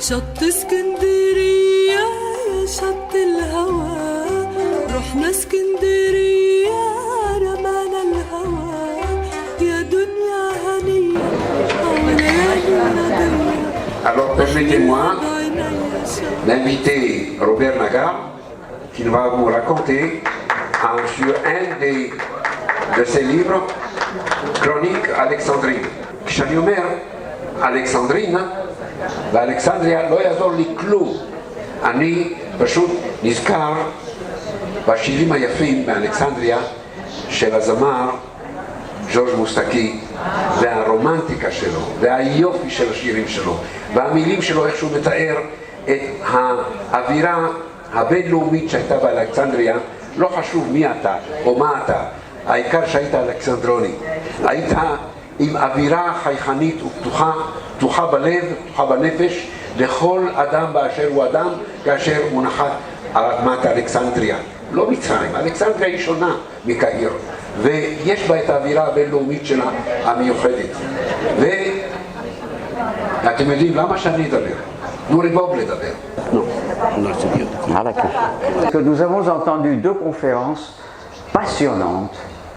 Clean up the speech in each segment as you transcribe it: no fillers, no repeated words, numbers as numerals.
شط اسكندرية يا شط الهوى رحنا اسكندرية رمانا الهوى يا دنيا هنية Alors permettez-moi d'inviter Robert Nagar qui va vous raconter sur un de ses livres, Chronique Alexandrine. כשאני אומר אלכסנדרינה ואלכסנדריה לא יעזור לי כלום. אני פשוט נזכר בשירים היפים באלכסנדריה של הזמר ז'ורג' מוסטקי והרומנטיקה שלו והיופי של השירים שלו והמילים שלו, איך שהוא מתאר את האווירה הבינלאומית שהייתה באלכסנדריה. לא חשוב מי אתה או מה אתה, העיקר שהיית אלכסנדרוני, היית עם אווירה חייכנית ופתוחה, פתוחה בלב, פתוחה בנפש לכל אדם באשר הוא אדם כאשר הוא נחת על אדמת אלכסנדריה. לא מצרים, אלכסנדריה היא שונה מקהיר ויש בה את האווירה הבינלאומית שלה המיוחדת. ואתם יודעים למה שאני אדבר? תנו לבוב לדבר. Nous avons entendu deux conférences passionnantes,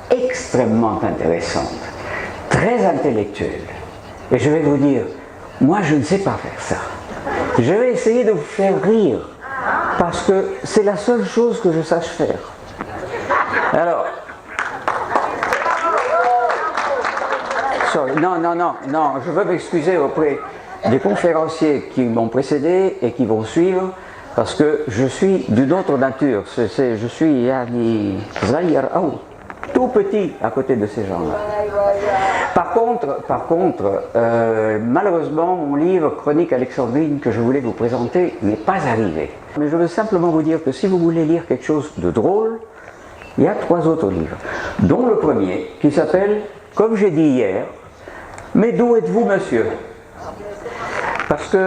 extrêmement intéressantes, très intellectuelles. Et je vais vous dire, moi je ne sais pas faire ça. Je vais essayer de vous faire rire, parce que c'est la seule chose que je sache faire. Alors, non, je veux m'excuser auprès des conférenciers qui m'ont précédé et qui vont suivre, parce que je suis d'une autre nature. Je suis tout petit à côté de ces gens-là. Par contre, malheureusement, mon livre Chronique Alexandrine que je voulais vous présenter n'est pas arrivé. Mais je veux simplement vous dire que si vous voulez lire quelque chose de drôle, il y a 3 autres livres, dont le premier qui s'appelle, comme j'ai dit hier, mais d'où êtes-vous, monsieur? Parce que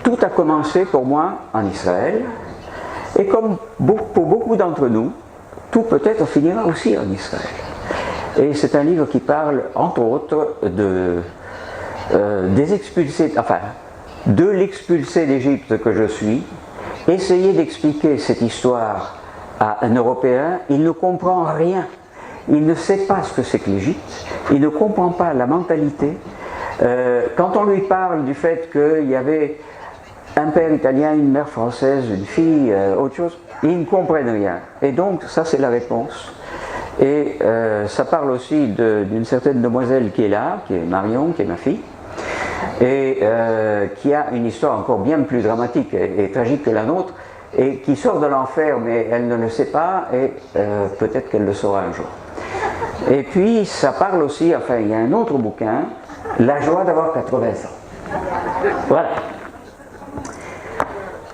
tout a commencé pour moi en Israël, et comme pour beaucoup d'entre nous, tout peut-être finira aussi en Israël. Et c'est un livre qui parle, entre autres, des expulsés, enfin, de l'expulsé d'Égypte que je suis. Essayer d'expliquer cette histoire à un Européen, il ne comprend rien. Il ne sait pas ce que c'est que l'Égypte, il ne comprend pas la mentalité. Quand on lui parle du fait qu'il y avait un père italien, une mère française, une fille, autre chose, ils ne comprennent rien. Et donc, ça c'est la réponse. Et ça parle aussi d'une certaine demoiselle qui est là, qui est Marion, qui est ma fille, et qui a une histoire encore bien plus dramatique et tragique que la nôtre, et qui sort de l'enfer, mais elle ne le sait pas, et peut-être qu'elle le saura un jour. Et puis, ça parle aussi, enfin, il y a un autre bouquin, La joie d'avoir 80 ans. Voilà.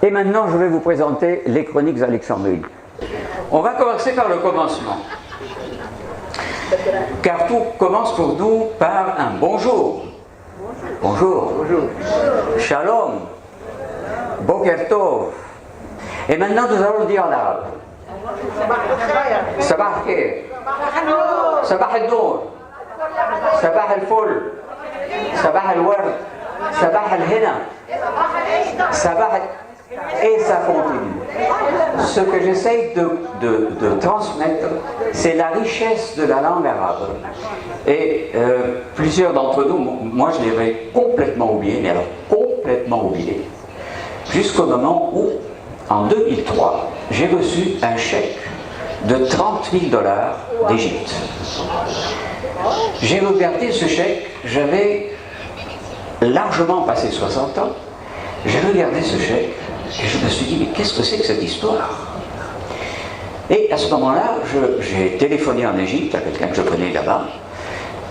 Et maintenant, je vais vous présenter les chroniques alexandrines. On va commencer par le commencement. Car tout commence pour nous par un bonjour. Bonjour. Bonjour. Shalom. Boker Tov. Et maintenant, nous allons le dire en arabe. Sabah al-Khair. Sabah al-Nour. Sabah al-Ful. Sabah al-Ward. Sabah al-Hina. Sabah al... Et ça continue. Ce que j'essaye de transmettre, c'est la richesse de la langue arabe. Et plusieurs d'entre nous, moi je l'avais complètement oublié, mais alors complètement oublié, jusqu'au moment où, en 2003, j'ai reçu un chèque de 30 000 $ d'Égypte. J'ai regardé ce chèque, j'avais largement passé 60 ans, j'ai regardé ce chèque, et je me suis dit, mais qu'est-ce que c'est que cette histoire? Et à ce moment-là, j'ai téléphoné en Égypte à quelqu'un que je connais là-bas.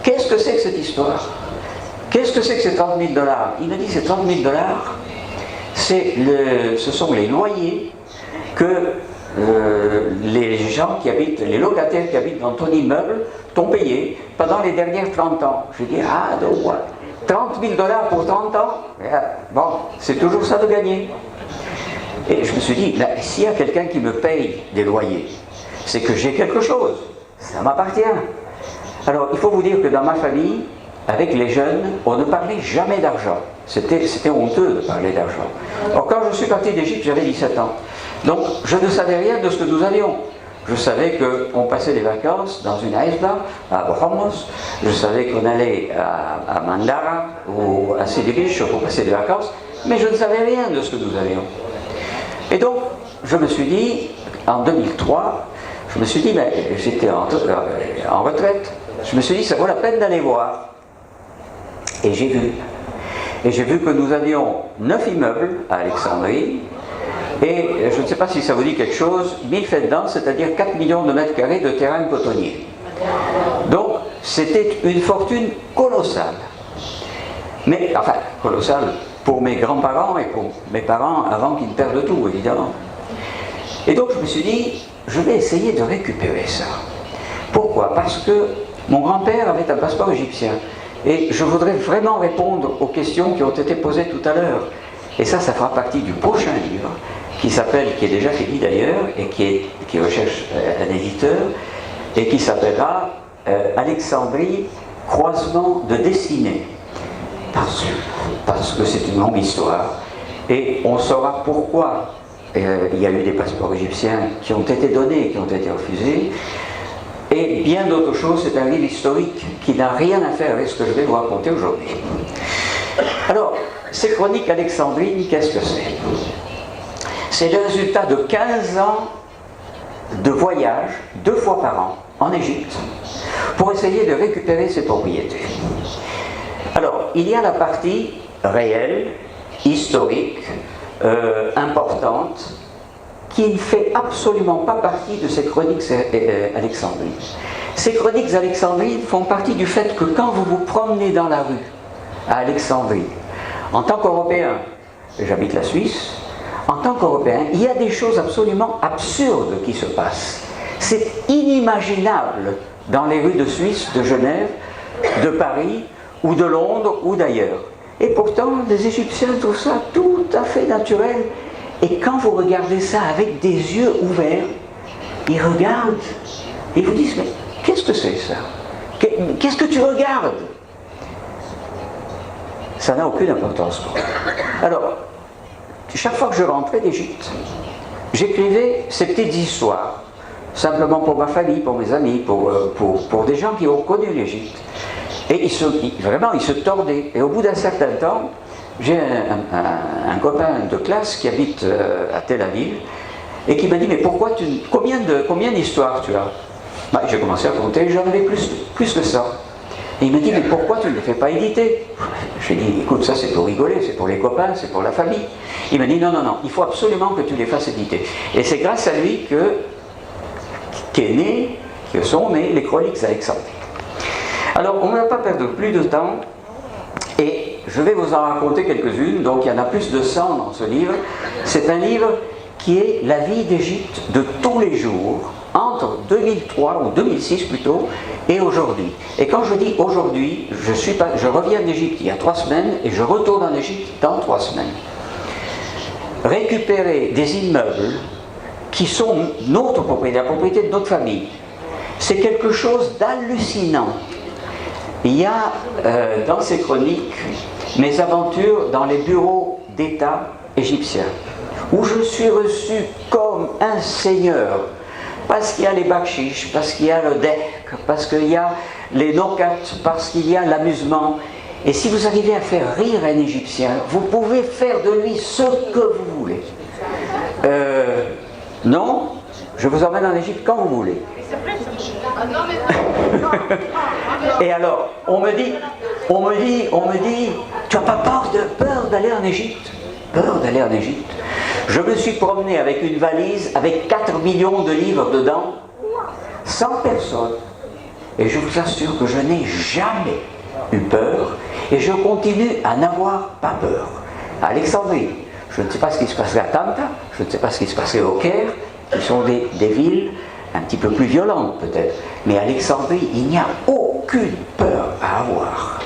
Qu'est-ce que c'est que cette histoire? Qu'est-ce que c'est que ces 30 000 $? Il m'a dit, ces 30 000 $, ce sont les loyers que les gens qui habitent, les locataires qui habitent dans ton immeuble t'ont payé pendant les dernières 30 ans. Je dis, ah, donc voilà. 30 000 $ pour 30 ans, bon, c'est toujours ça de gagner. Et je me suis dit, là, s'il y a quelqu'un qui me paye des loyers, c'est que j'ai quelque chose, ça m'appartient. Alors, il faut vous dire que dans ma famille, avec les jeunes, on ne parlait jamais d'argent. C'était honteux de parler d'argent. Or, quand je suis parti d'Égypte, j'avais 17 ans. Donc, je ne savais rien de ce que nous avions. Je savais qu'on passait des vacances dans une Aïsba, à Hormuz. Je savais qu'on allait à Mandara ou à Sidi Biche pour passer des vacances. Mais je ne savais rien de ce que nous avions. Et donc, je me suis dit, en 2003, je me suis dit, ben, j'étais en retraite. Je me suis dit, ça vaut la peine d'aller voir. Et j'ai vu. Et j'ai vu que nous avions 9 immeubles à Alexandrie. Et je ne sais pas si ça vous dit quelque chose, 1000 fêtes denses, c'est-à-dire 4 millions de mètres carrés de terrain cotonnier. Donc, c'était une fortune colossale. Mais, enfin, colossale pour mes grands-parents et pour mes parents avant qu'ils ne perdent tout, évidemment. Et donc, je me suis dit, je vais essayer de récupérer ça. Pourquoi? Parce que mon grand-père avait un passeport égyptien. Et je voudrais vraiment répondre aux questions qui ont été posées tout à l'heure. Et ça fera partie du prochain livre, qui est déjà fini d'ailleurs, et qui recherche un éditeur, et qui s'appellera Alexandrie, croisement de destinée. Parce que c'est une longue histoire, et on saura pourquoi il y a eu des passeports égyptiens qui ont été donnés, qui ont été refusés, et bien d'autres choses. C'est un livre historique qui n'a rien à faire avec ce que je vais vous raconter aujourd'hui. Alors, ces chroniques alexandrines, qu'est-ce que c'est? C'est le résultat de 15 ans de voyage, 2 fois par an, en Égypte, pour essayer de récupérer ces propriétés. Alors, il y a la partie réelle, historique, importante, qui ne fait absolument pas partie de ces chroniques alexandrines. Ces chroniques alexandrines font partie du fait que quand vous vous promenez dans la rue à Alexandrie, en tant qu'Européen, j'habite la Suisse, en tant qu'Européen, il y a des choses absolument absurdes qui se passent. C'est inimaginable dans les rues de Suisse, de Genève, de Paris, ou de Londres, ou d'ailleurs. Et pourtant, les Égyptiens trouvent ça tout à fait naturel. Et quand vous regardez ça avec des yeux ouverts, ils regardent et vous disent, mais qu'est-ce que c'est ça? Qu'est-ce que tu regardes? Ça n'a aucune importance pour moi. Alors, chaque fois que je rentrais d'Égypte, j'écrivais ces petites histoires, simplement pour ma famille, pour mes amis, pour des gens qui ont connu l'Égypte. Et ils se tordaient. Et au bout d'un certain temps, j'ai un copain de classe qui habite à Tel Aviv et qui m'a dit, mais combien d'histoires tu as? Bah, j'ai commencé à compter, j'en avais plus que ça. Et il m'a dit, mais pourquoi tu ne les fais pas éditer? J'ai dit, écoute, ça c'est pour rigoler, c'est pour les copains, c'est pour la famille. Il m'a dit, non, il faut absolument que tu les fasses éditer. Et c'est grâce à lui que sont nées les chroniques alexandrines. Alors, on ne va pas perdre plus de temps, et je vais vous en raconter quelques-unes. Donc il y en a plus de 100 dans ce livre. C'est un livre qui est la vie d'Égypte de tous les jours, entre 2003 ou 2006 plutôt, et aujourd'hui. Et quand je dis aujourd'hui, je reviens d'Égypte il y a 3 semaines, et je retourne en Égypte dans 3 semaines. Récupérer des immeubles qui sont notre propriété, la propriété de notre famille, c'est quelque chose d'hallucinant. Il y a dans ces chroniques mes aventures dans les bureaux d'État égyptiens, où je suis reçu comme un seigneur, parce qu'il y a les bakshish, parce qu'il y a le deck, parce qu'il y a les nokat, parce qu'il y a l'amusement. Et si vous arrivez à faire rire un Égyptien, vous pouvez faire de lui ce que vous voulez. Non, je vous emmène en Égypte quand vous voulez. Et alors, on me dit, tu n'as pas peur d'aller en Égypte? Peur d'aller en Égypte? Je me suis promené avec une valise avec 4 millions de livres dedans, sans personne. Et je vous assure que je n'ai jamais eu peur, et je continue à n'avoir pas peur. À Alexandrie, je ne sais pas ce qui se passerait à Tanta, je ne sais pas ce qui se passerait au Caire, qui sont des villes un petit peu plus violentes peut-être. Mais à Alexandrie, il n'y a aucune peur à avoir.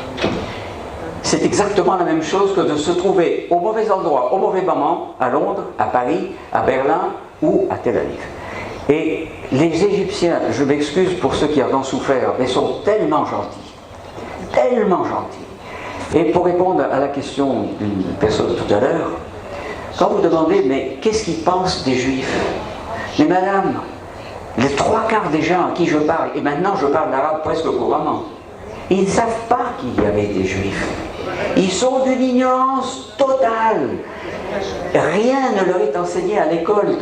C'est exactement la même chose que de se trouver au mauvais endroit, au mauvais moment, à Londres, à Paris, à Berlin ou à Tel Aviv. Et les Égyptiens, je m'excuse pour ceux qui en ont souffert, mais sont tellement gentils, Et pour répondre à la question d'une personne tout à l'heure, quand vous demandez, mais qu'est-ce qu'ils pensent des Juifs? Mais madame, les 3/4 des gens à qui je parle, et maintenant je parle l'arabe presque couramment, ils ne savent pas qu'il y avait des Juifs. Ils sont d'une ignorance totale. Rien ne leur est enseigné à l'école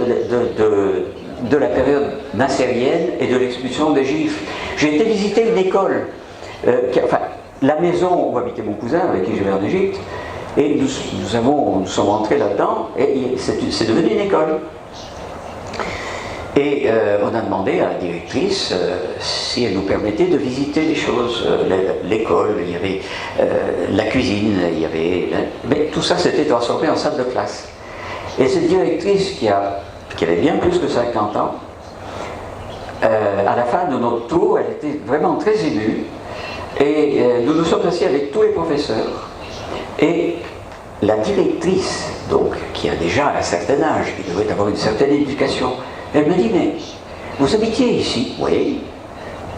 de la période nassérienne et de l'expulsion des Juifs. J'ai été visiter une école, la maison où habitait mon cousin, avec qui je vais en Égypte, et nous sommes entrés là-dedans, et c'est devenu une école. Et on a demandé à la directrice si elle nous permettait de visiter les choses, l'école, il y avait la cuisine, il y avait... Mais tout ça s'était transformé en salle de classe. Et cette directrice qui avait bien plus que 50 ans, à la fin de notre tour, elle était vraiment très émue. Et nous nous sommes assis avec tous les professeurs. Et la directrice, donc, qui a déjà un certain âge, qui devait avoir une certaine éducation, elle me dit, mais vous habitiez ici? Oui.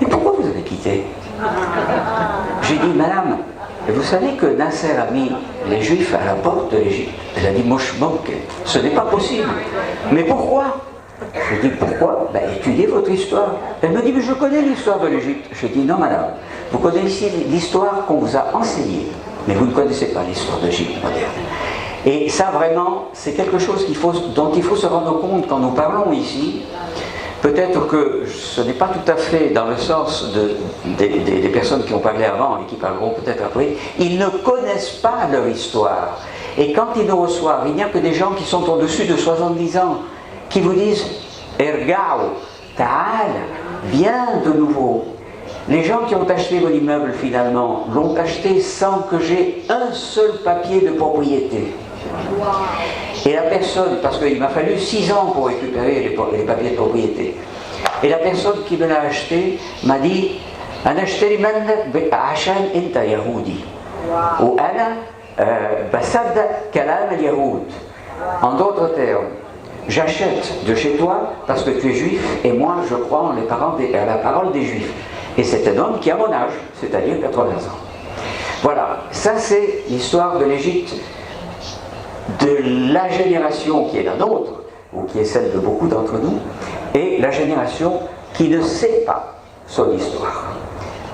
Mais pourquoi vous avez quitté? J'ai dit, madame, vous savez que Nasser a mis les Juifs à la porte de l'Égypte? Elle a dit, Moshmok, ce n'est pas possible. Mais pourquoi? Je dis, pourquoi? Ben, étudiez votre histoire. Elle me dit, mais je connais l'histoire de l'Égypte. Je dis, non madame, vous connaissez l'histoire qu'on vous a enseignée, mais vous ne connaissez pas l'histoire de l'Égypte moderne. Et ça vraiment, c'est quelque chose dont il faut se rendre compte quand nous parlons ici. Peut-être que ce n'est pas tout à fait dans le sens des personnes qui ont parlé avant et qui parleront peut-être après. Ils ne connaissent pas leur histoire. Et quand ils nous reçoivent, il n'y a que des gens qui sont au-dessus de 70 ans, qui vous disent « Ergao, ta'al, viens de nouveau ». Les gens qui ont acheté mon immeuble finalement l'ont acheté sans que j'ai un seul papier de propriété. Et la personne, parce qu'il m'a fallu 6 ans pour récupérer les papiers de propriété, et la personne qui me l'a acheté m'a dit « Ana ashtari mannak ashan inta yahudi ou ana basadda kalam al-yahoud ». En d'autres termes, j'achète de chez toi parce que tu es juif et moi je crois à la parole des juifs. Et c'est un homme qui a mon âge, c'est-à-dire 80 ans. Voilà, ça c'est l'histoire de l'Égypte, de la génération qui est la nôtre, ou qui est celle de beaucoup d'entre nous, et la génération qui ne sait pas son histoire.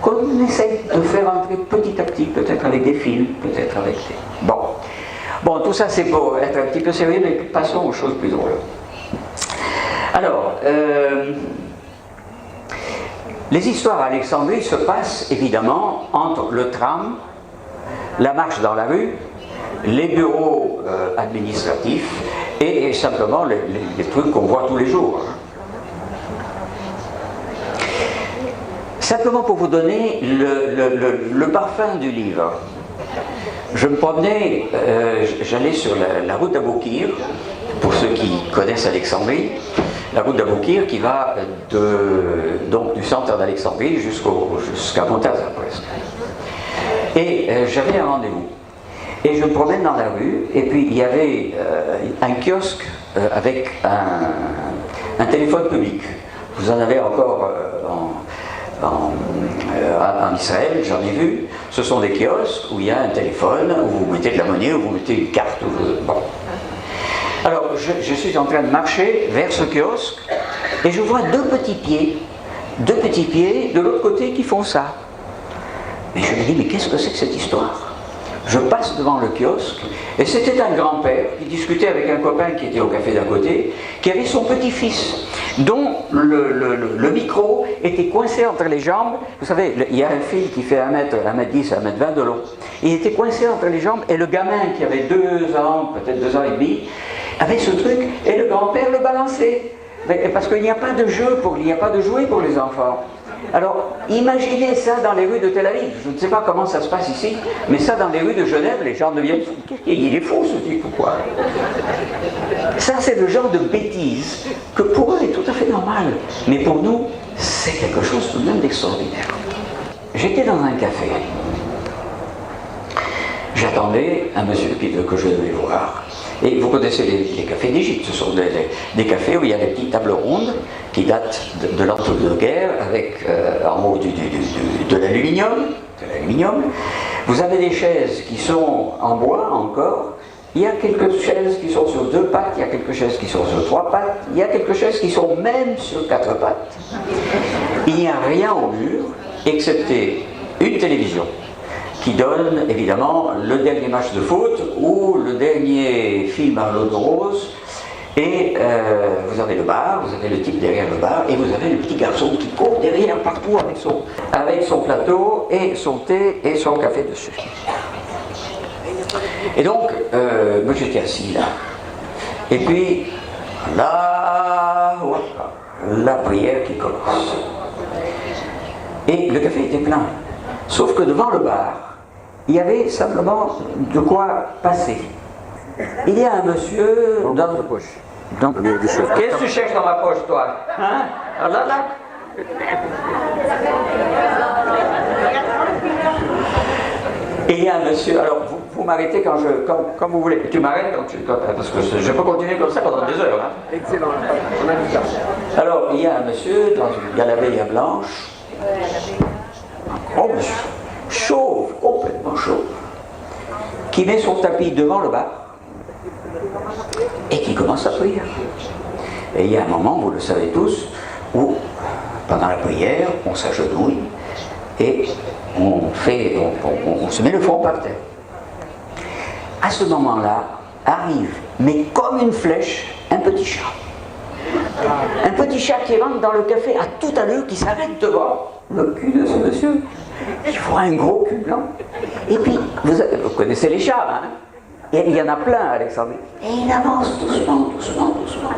Qu'on essaie de faire entrer petit à petit, peut-être avec des films, peut-être avec des... Bon, tout ça c'est pour être un petit peu sérieux, mais passons aux choses plus drôles. Alors, les histoires à Alexandrie se passent évidemment entre le tram, la marche dans la rue, les bureaux administratifs et simplement les trucs qu'on voit tous les jours. Simplement pour vous donner le parfum du livre. Je me promenais, j'allais sur la route d'Aboukir, pour ceux qui connaissent Alexandrie, la route d'Aboukir qui va donc du centre d'Alexandrie jusqu'à Montaza presque. Et j'avais un rendez-vous. Et je me promène dans la rue, et puis il y avait un kiosque avec un téléphone public. Vous en avez encore en Israël, j'en ai vu. Ce sont des kiosques où il y a un téléphone, où vous mettez de la monnaie, où vous mettez une carte. Bon. Alors, je suis en train de marcher vers ce kiosque, et je vois deux petits pieds de l'autre côté qui font ça. Et je me dis, mais qu'est-ce que c'est que cette histoire? Je passe devant le kiosque, et c'était un grand-père qui discutait avec un copain qui était au café d'à côté, qui avait son petit-fils, dont le micro était coincé entre les jambes. Vous savez, il y a un fil qui fait 1m10, 1m20 de long. Il était coincé entre les jambes, et le gamin qui avait 2 ans, peut-être 2 ans et demi, avait ce truc, et le grand-père le balançait. Parce qu'il n'y a pas de jeu, il n'y a pas de jouet pour les enfants. Alors, imaginez ça dans les rues de Tel Aviv. Je ne sais pas comment ça se passe ici, mais ça dans les rues de Genève, les gens deviennent fous. Il est fou ce type ou quoi? Ça, c'est le genre de bêtise que pour eux est tout à fait normal. Mais pour nous, c'est quelque chose tout de même d'extraordinaire. J'étais dans un café. J'attendais un monsieur que je devais voir. Et vous connaissez les cafés d'Égypte, ce sont des cafés où il y a des petites tables rondes qui datent de l'entre-deux-guerres avec en haut de l'aluminium, Vous avez des chaises qui sont en bois encore, il y a quelques chaises qui sont sur 2 pattes, il y a quelques chaises qui sont sur 3 pattes, il y a quelques chaises qui sont même sur 4 pattes. Il n'y a rien au mur, excepté une télévision, qui donne évidemment le dernier match de foot ou le dernier film à l'eau de rose. Et vous avez le bar, vous avez le type derrière le bar, et vous avez le petit garçon qui court derrière partout avec son plateau et son thé et son café dessus. Et donc, moi j'étais assis là. Et puis, là, la prière qui commence. Et le café était plein. Sauf que devant le bar, il y avait simplement de quoi passer. Il y a un monsieur dans la poche. Qu'est-ce que tu cherches dans ma poche, toi? Hein? Ah là là. Et il y a un monsieur, alors vous m'arrêtez quand vous voulez. Tu m'arrêtes parce que je peux continuer comme ça pendant des heures. Hein? Excellent, on a vu ça. Alors il y a un monsieur dans une galabeille blanche, un gros monsieur, chauve, complètement chauve, qui met son tapis devant le bar et qui commence à prier. Et il y a un moment, vous le savez tous, où pendant la prière, on s'agenouille et on se met le front par terre. À ce moment-là, arrive, mais comme une flèche, un petit chat. Un petit chat qui rentre dans le café à toute allure, qui s'arrête devant le cul de ce monsieur. Il voit un gros cul blanc. Et puis, vous connaissez les chats, hein? Et il y en a plein à Alexandrie. Et il avance doucement, doucement, doucement.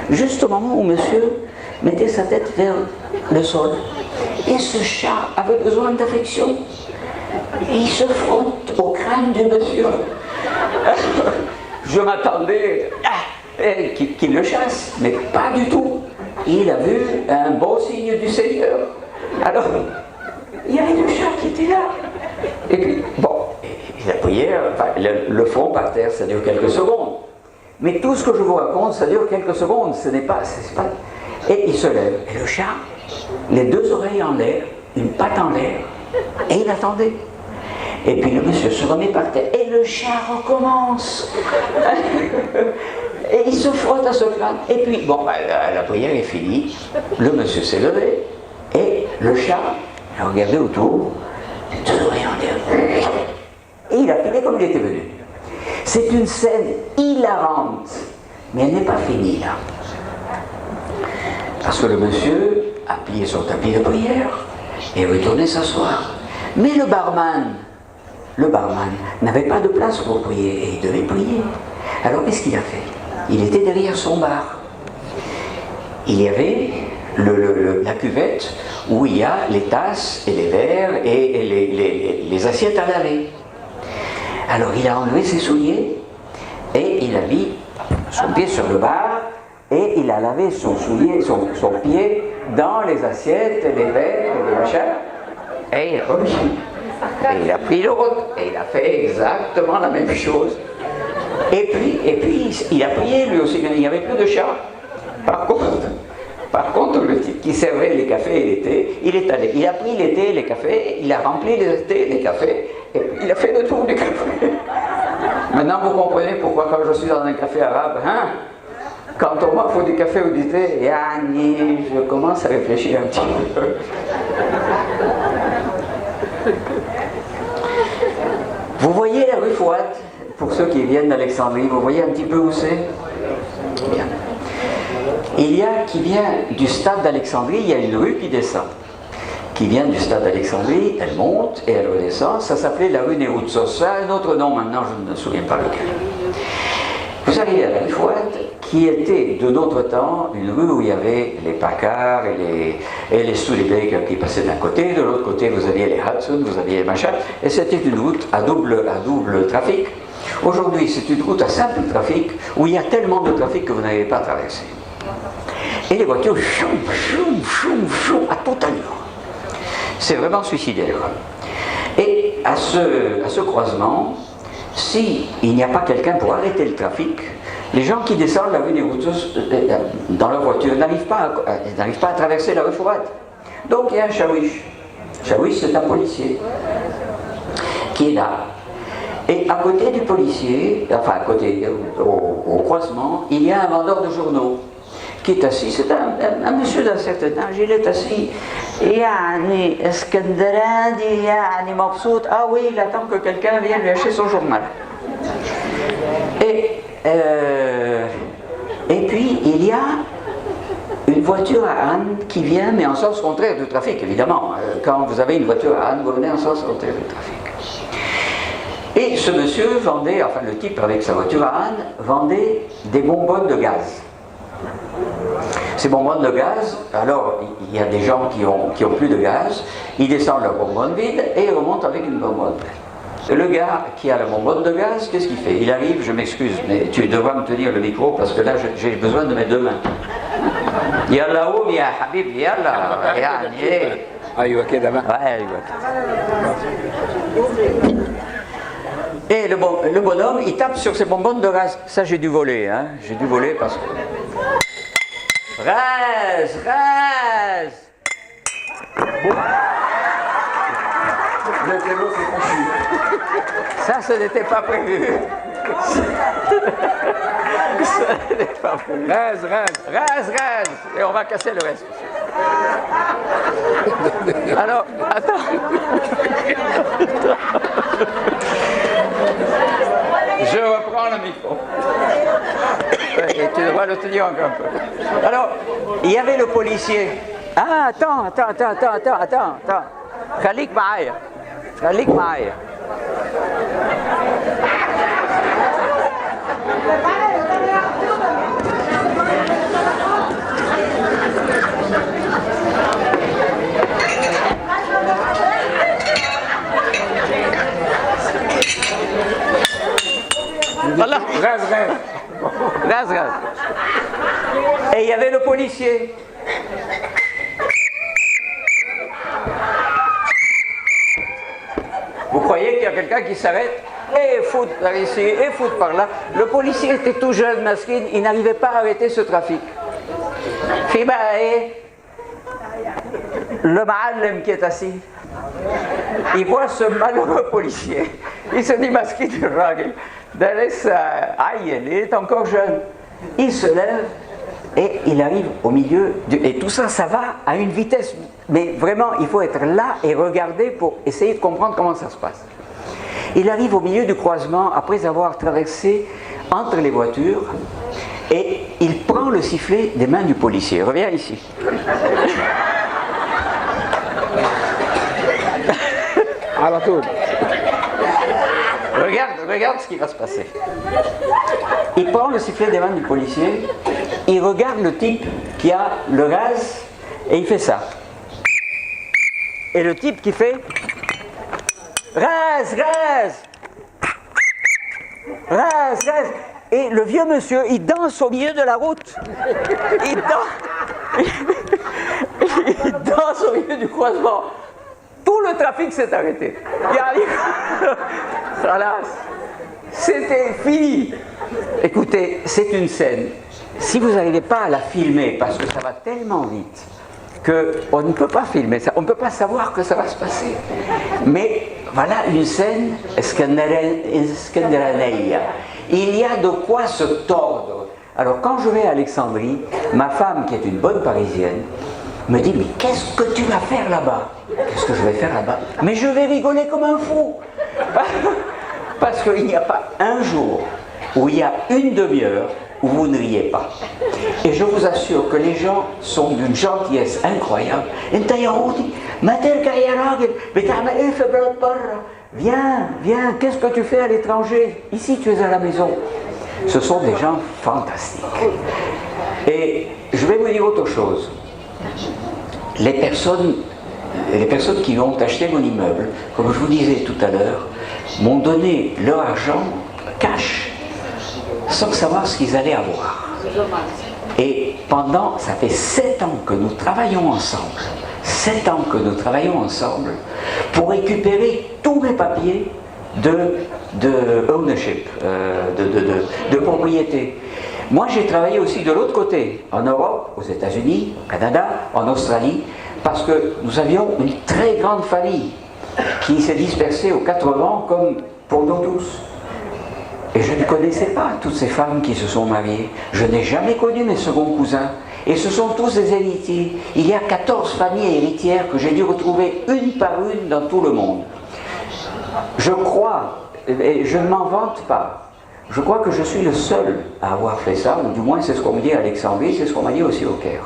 Juste au moment où monsieur mettait sa tête vers le sol. Et ce chat avait besoin d'affection. Et il se frotte au crâne du monsieur. Je m'attendais qu'il le chasse, mais pas du tout. Il a vu un beau signe du Seigneur. Alors, il y avait le chat qui était là. Et puis, bon, la prière, enfin, le front par terre, ça dure quelques secondes. Mais tout ce que je vous raconte, ça dure quelques secondes, ce n'est pas... Et il se lève, et le chat, les 2 oreilles en l'air, une patte en l'air, et il attendait. Et puis le monsieur se remet par terre, et le chat recommence. Et il se frotte à ce crâne. Et puis, bon, la prière est finie, le monsieur s'est levé, et le chat a regardé autour, 2 oreilles en l'air. Et il a filé comme il était venu. C'est une scène hilarante, mais elle n'est pas finie là. Parce que le monsieur a plié son tapis de prière et est retourné s'asseoir. Mais le barman n'avait pas de place pour prier et il devait prier. Alors qu'est-ce qu'il a fait? Il était derrière son bar. Il y avait la cuvette où il y a les tasses et les verres et les assiettes à laver. Alors il a enlevé ses souliers et il a mis son pied sur le bar et il a lavé son pied dans les assiettes, les verres, les machins. Et il a pris l'autre et il a fait exactement la même chose. Et puis il a prié lui aussi, il n'y avait plus de chat. Par contre, le type qui servait les cafés et les thés, il est allé. Il a pris les thés et les cafés, il a rempli les thés et les cafés, et puis il a fait le tour du café. Maintenant, vous comprenez pourquoi quand je suis dans un café arabe, hein, quand on m'offre du café ou du thé, je commence à réfléchir un petit peu. Vous voyez la rue Fouad, pour ceux qui viennent d'Alexandrie, vous voyez un petit peu où c'est? Bien. Il y a qui vient du stade d'Alexandrie, il y a une rue qui descend. Qui vient du stade d'Alexandrie, elle monte et elle redescend. Ça s'appelait la rue Néoutsos. Ça a un autre nom maintenant, je ne me souviens pas lequel. Vous arrivez à la rue Fouad, qui était de notre temps une rue où il y avait les Packard et les Studebaker qui passaient d'un côté. De l'autre côté, vous aviez les Hudson, vous aviez les machins. Et c'était une route à double trafic. Aujourd'hui, c'est une route à simple trafic où il y a tellement de trafic que vous n'avez pas traversé. Et les voitures, choum, choum, choum, choum, à toute allure. C'est vraiment suicidaire. Et à ce croisement, s'il n'y a pas quelqu'un pour arrêter le trafic, les gens qui descendent la rue des routes dans leur voiture n'arrivent pas à traverser la rue Fouad. Donc il y a un chaouiche. Chaouiche, c'est un policier. qui est là. Et à côté du policier, enfin à côté, au croisement, il y a un vendeur de journaux qui est assis. C'est un monsieur d'un certain âge, il est assis. Yani, Eskenderadi, yani, Mabsout. Ah oui, il attend que quelqu'un vienne lui acheter son journal. Et puis, il y a une voiture à âne qui vient, mais en sens contraire du trafic, évidemment. Quand vous avez une voiture à âne, vous venez en sens contraire du trafic. Et ce monsieur vendait, enfin le type avec sa voiture à âne, vendait des bonbonnes de gaz. Ces bonbonnes de gaz, alors il y a des gens qui ont plus de gaz, ils descendent leur bonbonne vide et ils remontent avec une bonbonne pleine. Le gars qui a la bonbonne de gaz, qu'est-ce qu'il fait? Il arrive, je m'excuse, mais tu devras me tenir le micro parce que là j'ai besoin de mes deux mains. Yalla oum ya habib, yalla, yani. Aywa keda ba. Ouais, aywa. Et le bonhomme, il tape sur ses bonbonnes de gaz. Ça, j'ai dû voler, hein. J'ai dû voler parce que... Reste. Le télo s'est fâché. Ça, ce n'était pas prévu. Ce n'était pas prévu. Reste. Et on va casser le reste. Alors, attends. Je reprends le micro. Et tu devras le tenir encore un peu. Alors, il y avait le policier. Ah, attends. Khalik Maaya. Voilà. Gaz. Et il y avait le policier. Vous croyez qu'il y a quelqu'un qui s'arrête et fout par ici et fout par là? Le policier était tout jeune, masquin, il n'arrivait pas à arrêter ce trafic. Fibae, le ma'allem qui est assis, il voit ce malheureux policier. Il se dit, masquin, il est encore jeune. Il se lève et il arrive au milieu et tout ça, ça va à une vitesse, mais vraiment il faut être là et regarder pour essayer de comprendre comment ça se passe. Il arrive au milieu du croisement après avoir traversé entre les voitures et il prend le sifflet des mains du policier. Reviens ici. Regarde ce qui va se passer. Il prend le sifflet des mains du policier, il regarde le type qui a le gaz et il fait ça. Et le type qui fait Rase. Et le vieux monsieur, il danse au milieu de la route. Il danse au milieu du croisement. Tout le trafic s'est arrêté. C'était fini. Écoutez, c'est une scène. Si vous n'arrivez pas à la filmer, parce que ça va tellement vite, qu'on ne peut pas filmer ça, on ne peut pas savoir que ça va se passer. Mais voilà une scène Eskenderanaïa. Il y a de quoi se tordre. Alors quand je vais à Alexandrie, ma femme, qui est une bonne Parisienne, me dit, mais qu'est-ce que tu vas faire là-bas? Qu'est-ce que je vais faire là-bas? Mais je vais rigoler comme un fou. Parce qu'il n'y a pas un jour où il y a une demi-heure où vous ne riez pas. Et je vous assure que les gens sont d'une gentillesse incroyable. Viens, qu'est-ce que tu fais à l'étranger? Ici, tu es à la maison. Ce sont des gens fantastiques. Et je vais vous dire autre chose. Les personnes qui ont acheté mon immeuble, comme je vous disais tout à l'heure, m'ont donné leur argent cash, sans savoir ce qu'ils allaient avoir. Et ça fait 7 ans que nous travaillons ensemble, 7 ans que nous travaillons ensemble pour récupérer tous mes papiers de ownership, de propriété. Moi, j'ai travaillé aussi de l'autre côté, en Europe, aux États-Unis, au Canada, en Australie, parce que nous avions une très grande famille. qui s'est dispersée aux 4 vents comme pour nous tous. Et je ne connaissais pas toutes ces femmes qui se sont mariées. Je n'ai jamais connu mes seconds cousins. Et ce sont tous des héritiers. Il y a 14 familles héritières que j'ai dû retrouver une par une dans tout le monde. Je crois, et je ne m'en vante pas, je crois que je suis le seul à avoir fait ça, ou du moins c'est ce qu'on me dit à Alexandrie, c'est ce qu'on m'a dit aussi au Caire.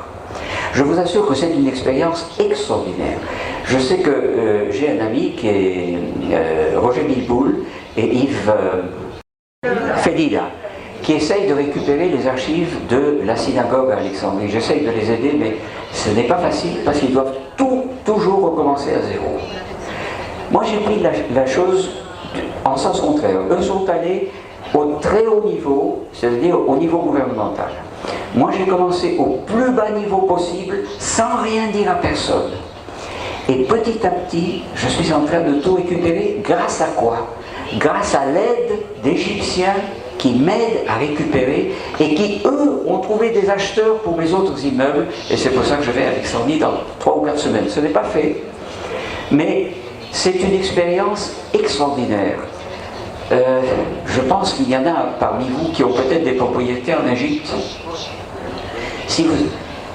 Je vous assure que c'est une expérience extraordinaire. Je sais que j'ai un ami qui est Roger Bilboul et Yves Fedida, qui essayent de récupérer les archives de la synagogue à Alexandrie. J'essaye de les aider, mais ce n'est pas facile parce qu'ils doivent toujours recommencer à zéro. Moi, j'ai pris la chose en sens contraire. Eux sont allés au très haut niveau, c'est-à-dire au niveau gouvernemental. Moi, j'ai commencé au plus bas niveau possible, sans rien dire à personne. Et petit à petit, je suis en train de tout récupérer. Grâce à quoi? Grâce à l'aide d'Égyptiens qui m'aident à récupérer et qui, eux, ont trouvé des acheteurs pour mes autres immeubles. Et c'est pour ça que je vais à Alexandrie dans 3 ou 4 semaines. Ce n'est pas fait. Mais c'est une expérience extraordinaire. Je pense qu'il y en a parmi vous qui ont peut-être des propriétés en Égypte.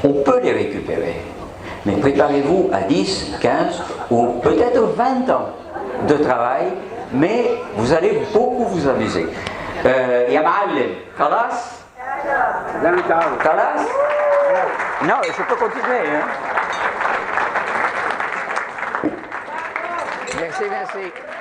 On peut les récupérer. Mais préparez-vous à 10, 15 ou peut-être 20 ans de travail, mais vous allez beaucoup vous amuser. يا معلم خلاص؟ خلاص؟ Non, je peux continuer. Hein? Merci.